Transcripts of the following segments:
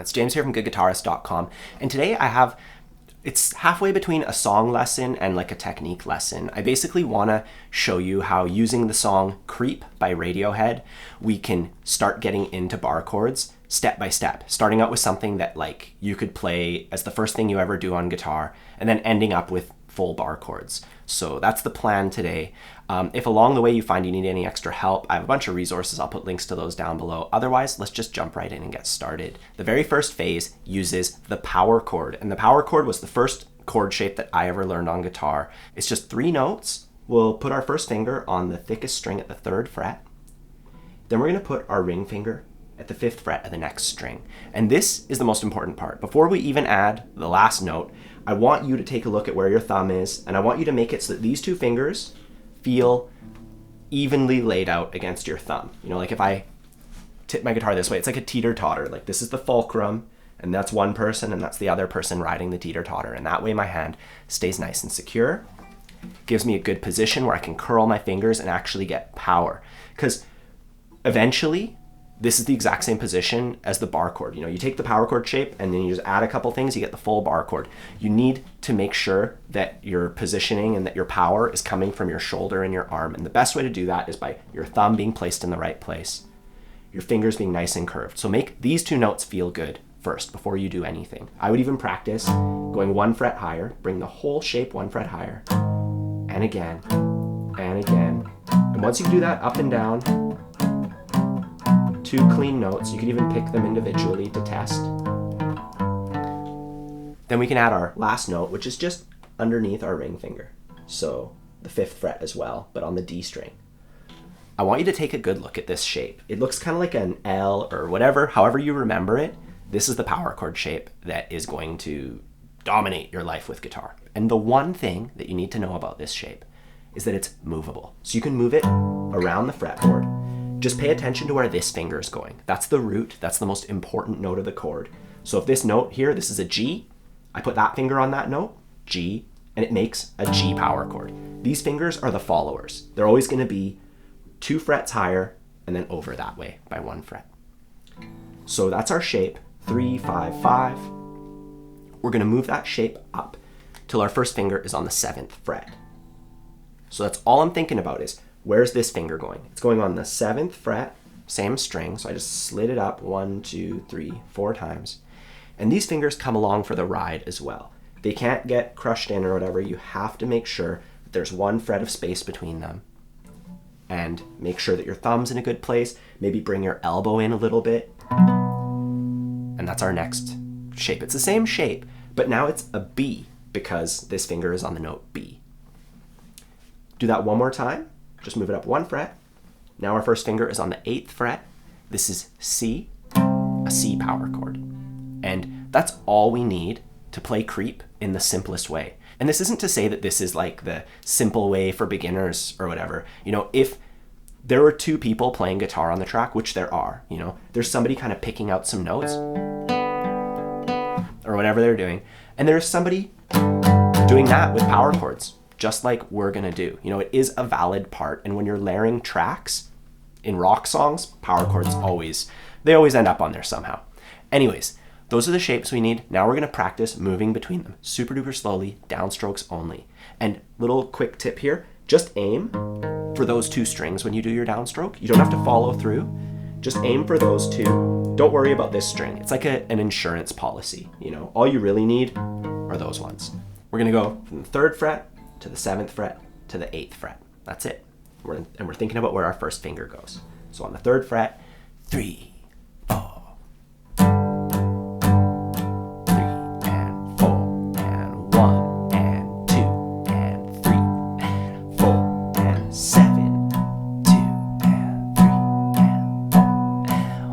everyone? It's James here from goodguitarist.com, and today it's halfway between a song lesson and like a technique lesson. I basically want to show you how using the song Creep by Radiohead, we can start getting into bar chords step by step, starting out with something that like you could play as the first thing you ever do on guitar, and then ending up with full bar chords. So that's the plan today. If along the way you find you need any extra help, I have a bunch of resources. I'll put links to those down below. Otherwise, let's just jump right in and get started. The very first phase uses the power chord, and the power chord was the first chord shape that I ever learned on guitar. It's just 3 notes. We'll put our first finger on the thickest string at the 3rd fret. Then we're going to put our ring finger at the 5th fret of the next string. And this is the most important part. Before we even add the last note, I want you to take a look at where your thumb is, and I want you to make it so that these 2 fingers feel evenly laid out against your thumb. You know, like if I tip my guitar this way, it's like a teeter-totter. Like this is the fulcrum, and that's one person, and that's the other person riding the teeter-totter. And that way my hand stays nice and secure. Gives me a good position where I can curl my fingers and actually get power. Because eventually, this is the exact same position as the bar chord. You know, you take the power chord shape and then you just add a couple things, you get the full bar chord. You need to make sure that your positioning and that your power is coming from your shoulder and your arm. And the best way to do that is by your thumb being placed in the right place, your fingers being nice and curved. So make these 2 notes feel good first before you do anything. I would even practice going 1 fret higher, bring the whole shape 1 fret higher, and again, and again. And once you do that up and down, 2 clean notes. You could even pick them individually to test. Then we can add our last note, which is just underneath our ring finger. So the 5th fret as well, but on the D string. I want you to take a good look at this shape. It looks kind of like an L or whatever, however you remember it. This is the power chord shape that is going to dominate your life with guitar. And the one thing that you need to know about this shape is that it's movable. So you can move it around the fretboard. Just pay attention to where this finger is going. That's the root. That's the most important note of the chord. So if this note here, this is a G, I put that finger on that note, G, and it makes a G power chord. These fingers are the followers. They're always going to be 2 frets higher and then over that way by 1 fret. So that's our shape, 3, 5, 5. We're going to move that shape up till our first finger is on the 7th fret. So that's all I'm thinking about is, where's this finger going? It's going on the 7th fret, same string, so I just slid it up 1, 2, 3, 4 times. And these fingers come along for the ride as well. They can't get crushed in or whatever. You have to make sure that there's 1 fret of space between them. And make sure that your thumb's in a good place. Maybe bring your elbow in a little bit. And that's our next shape. It's the same shape, but now it's a B because this finger is on the note B. Do that one more time. Just move it up 1 fret. Now our first finger is on the 8th fret. This is C, a C power chord. And that's all we need to play Creep in the simplest way. And this isn't to say that this is like the simple way for beginners or whatever. You know, if there were 2 people playing guitar on the track, which there are, you know, there's somebody kind of picking out some notes or whatever they're doing. And there's somebody doing that with power chords, just like we're gonna do. You know, it is a valid part, and when you're layering tracks in rock songs, power chords always end up on there somehow. Anyways, those are the shapes we need. Now we're gonna practice moving between them, super duper slowly, downstrokes only. And little quick tip here, just aim for those 2 strings when you do your downstroke. You don't have to follow through, just aim for those 2. Don't worry about this string. It's like an insurance policy, you know. All you really need are those ones. We're gonna go from the 3rd fret to the 7th fret to the 8th fret. That's it. We're thinking about where our first finger goes. So on the 3rd fret, 3, 4, 3 and 4 and 1 and 2 and 3 and 4 and 7, 2 and 3 and 4 and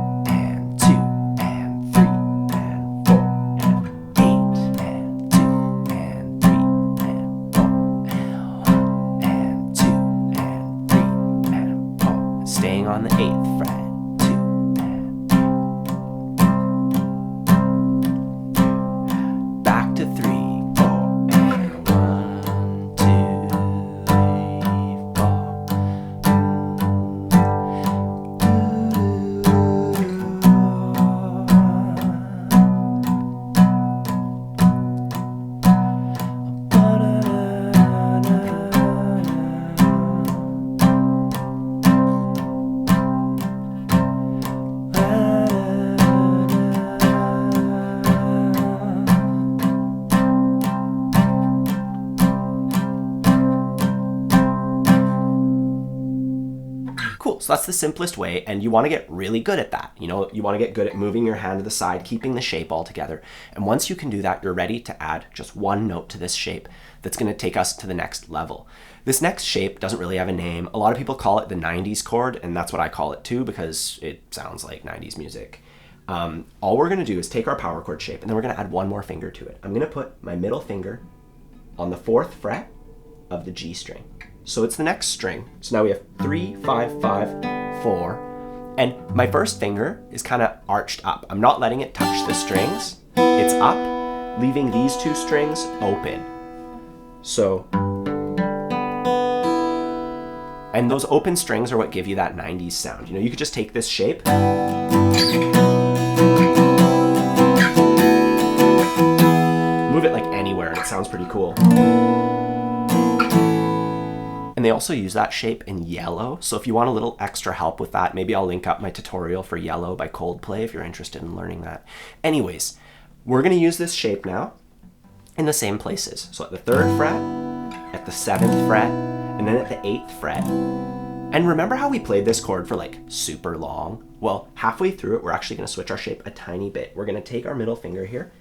1 and 2 and 3 and 4 and 8 and 2 and 3 and 4 and 2 and 3 and 4. Staying on the 8th fret. 2 and 3. Back to 3, 4 and 1, 2, 3, 4. So that's the simplest way, and you want to get really good at that. You know, you want to get good at moving your hand to the side, keeping the shape all together. And once you can do that, you're ready to add just one note to this shape that's going to take us to the next level. This next shape doesn't really have a name. A lot of people call it the 90s chord, and that's what I call it too because it sounds like 90s music. All we're going to do is take our power chord shape, and then we're going to add one more finger to it. I'm going to put my middle finger on the 4th fret of the G string. So it's the next string. So now we have 3, 5, 5, 4. And my first finger is kind of arched up. I'm not letting it touch the strings. It's up, leaving these 2 strings open. So, and those open strings are what give you that 90s sound. You know, you could just take this shape. Move it like anywhere and it sounds pretty cool. And they also use that shape in yellow. So if you want a little extra help with that, maybe I'll link up my tutorial for Yellow by Coldplay if you're interested in learning that. Anyways, we're gonna use this shape now in the same places. So at the 3rd fret, at the 7th fret, and then at the 8th fret. And remember how we played this chord for like super long? Well, halfway through it, we're actually gonna switch our shape a tiny bit. We're gonna take our middle finger here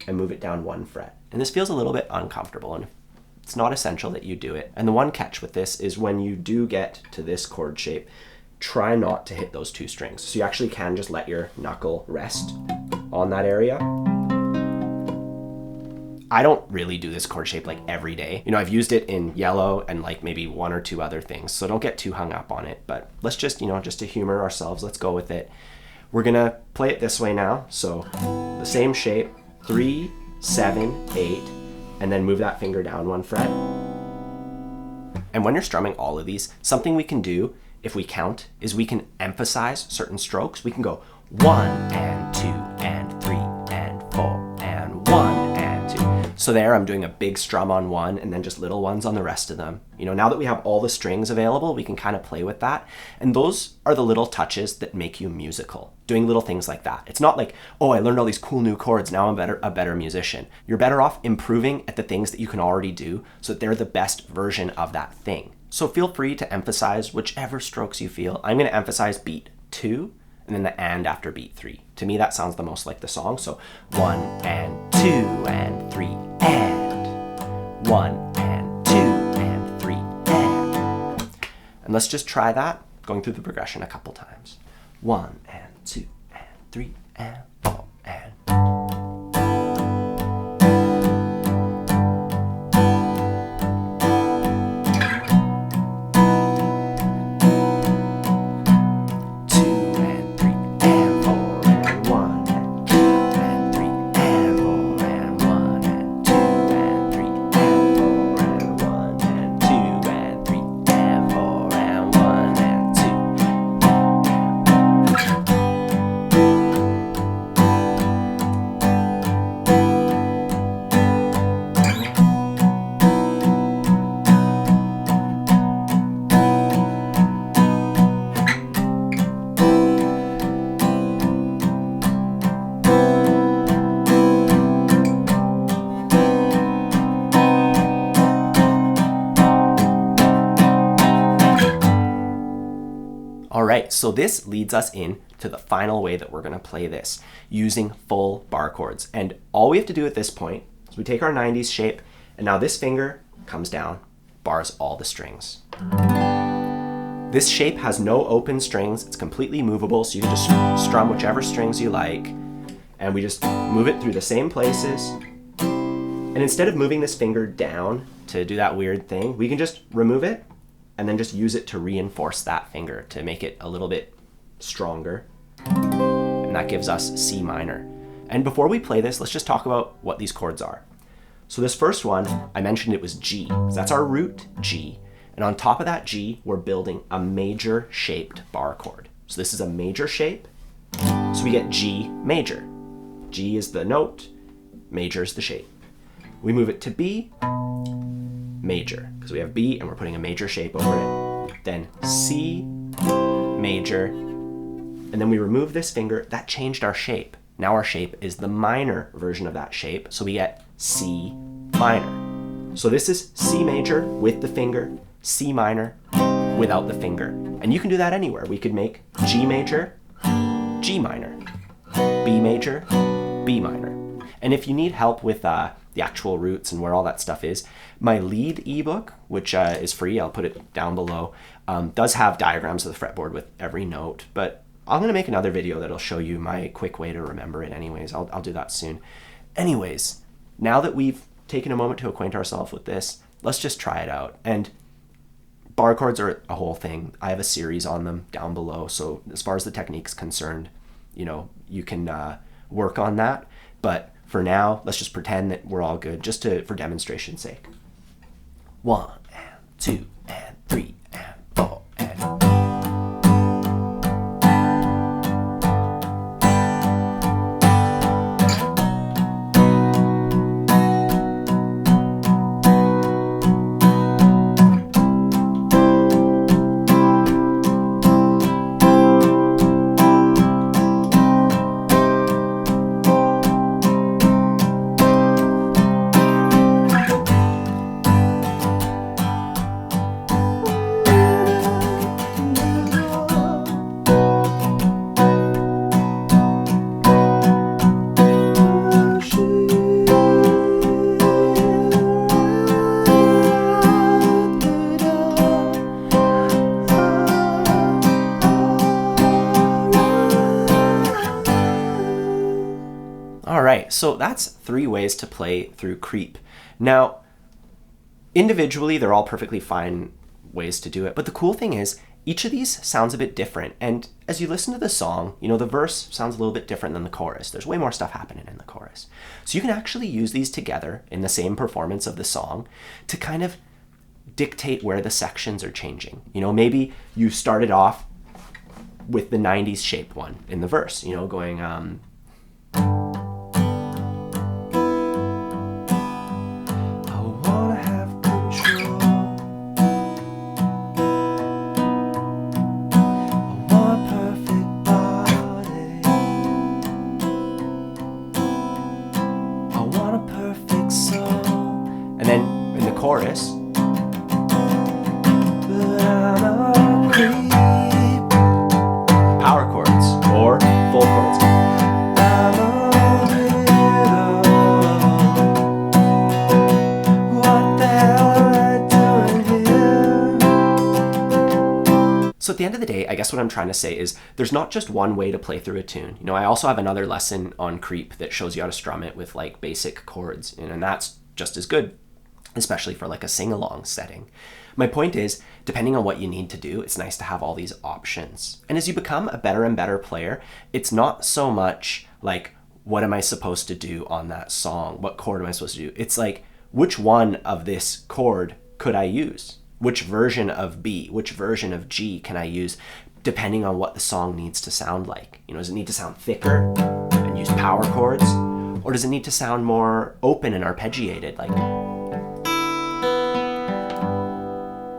and move it down 1 fret. And this feels a little bit uncomfortable, and it's not essential that you do it. And the one catch with this is when you do get to this chord shape, try not to hit those 2 strings. So you actually can just let your knuckle rest on that area. I don't really do this chord shape like every day. You know, I've used it in Yellow and like maybe 1 or 2 other things, so don't get too hung up on it. But let's just, you know, just to humor ourselves, let's go with it. We're gonna play it this way now. So the same shape, 3, 7, 8, and then move that finger down 1 fret. And when you're strumming all of these, something we can do if we count is we can emphasize certain strokes. We can go 1 and 2 and 3 and 4 and 1 and 2. So there I'm doing a big strum on 1 and then just little ones on the rest of them. You know, now that we have all the strings available, we can kind of play with that. And those are the little touches that make you musical, doing little things like that. It's not like, oh, I learned all these cool new chords, now I'm a better musician. You're better off improving at the things that you can already do so that they're the best version of that thing. So feel free to emphasize whichever strokes you feel. I'm going to emphasize beat 2 and then the and after beat 3. To me, that sounds the most like the song. So 1 and 2 and 3 and 1 and 2 and 3 and. And let's just try that, going through the progression a couple times. 1 and 2 and 3 and 4 and. Alright, so this leads us in to the final way that we're going to play this, using full bar chords. And all we have to do at this point is we take our 90s shape, and now this finger comes down, bars all the strings. This shape has no open strings, it's completely movable, so you can just strum whichever strings you like, and we just move it through the same places. And instead of moving this finger down to do that weird thing, we can just remove it and then just use it to reinforce that finger to make it a little bit stronger. And that gives us C minor. And before we play this, let's just talk about what these chords are. So this first one, I mentioned it was G. So that's our root G. And on top of that G, we're building a major shaped bar chord. So this is a major shape. So we get G major. G is the note, major is the shape. We move it to B major, because we have B and we're putting a major shape over it. Then C major, and then we remove this finger. That changed our shape. Now our shape is the minor version of that shape, so we get C minor. So this is C major with the finger, C minor, without the finger. And you can do that anywhere. We could make G major, G minor, B major, B minor. And if you need help with the actual roots and where all that stuff is, my lead ebook, which is free, I'll put it down below, does have diagrams of the fretboard with every note, but I'm going to make another video that'll show you my quick way to remember it anyways. I'll do that soon. Anyways, now that we've taken a moment to acquaint ourselves with this, let's just try it out. And bar chords are a whole thing. I have a series on them down below, so as far as the technique's concerned, you can work on that. But for now, let's just pretend that we're all good, just for demonstration's sake. 1 and 2 and 3 and 4 and... So that's 3 ways to play through creep. Now, individually, they're all perfectly fine ways to do it. But the cool thing is, each of these sounds a bit different. And as you listen to the song, the verse sounds a little bit different than the chorus. There's way more stuff happening in the chorus. So you can actually use these together in the same performance of the song to kind of dictate where the sections are changing. Maybe you started off with the 90s shape one in the verse, going... And then in the chorus, power chords or full chords. What the hell am I doing here? So at the end of the day, I guess what I'm trying to say is there's not just one way to play through a tune. I also have another lesson on creep that shows you how to strum it with like basic chords, and that's just as good, especially for like a sing-along setting. My point is, depending on what you need to do, it's nice to have all these options. And as you become a better and better player, it's not so much like, what am I supposed to do on that song? What chord am I supposed to do? It's like, which one of this chord could I use? Which version of B, which version of G can I use, depending on what the song needs to sound like? Does it need to sound thicker and use power chords? Or does it need to sound more open and arpeggiated? Like,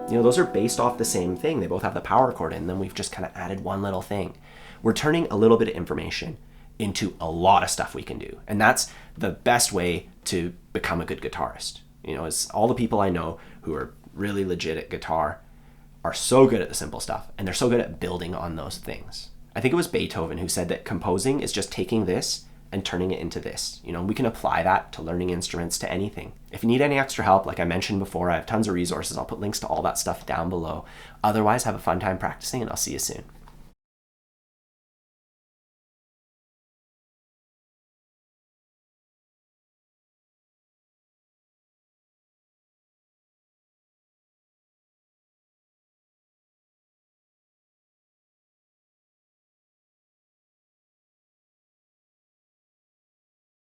those are based off the same thing. They both have the power chord in them. We've just kind of added one little thing. We're turning a little bit of information into a lot of stuff we can do. And that's the best way to become a good guitarist. Is all the people I know who are really legit at guitar are so good at the simple stuff, and they're so good at building on those things. I think it was Beethoven who said that composing is just taking this and turning it into this. We can apply that to learning instruments, to anything. If you need any extra help, like I mentioned before, I have tons of resources. I'll put links to all that stuff down below. Otherwise, have a fun time practicing, and I'll see you soon.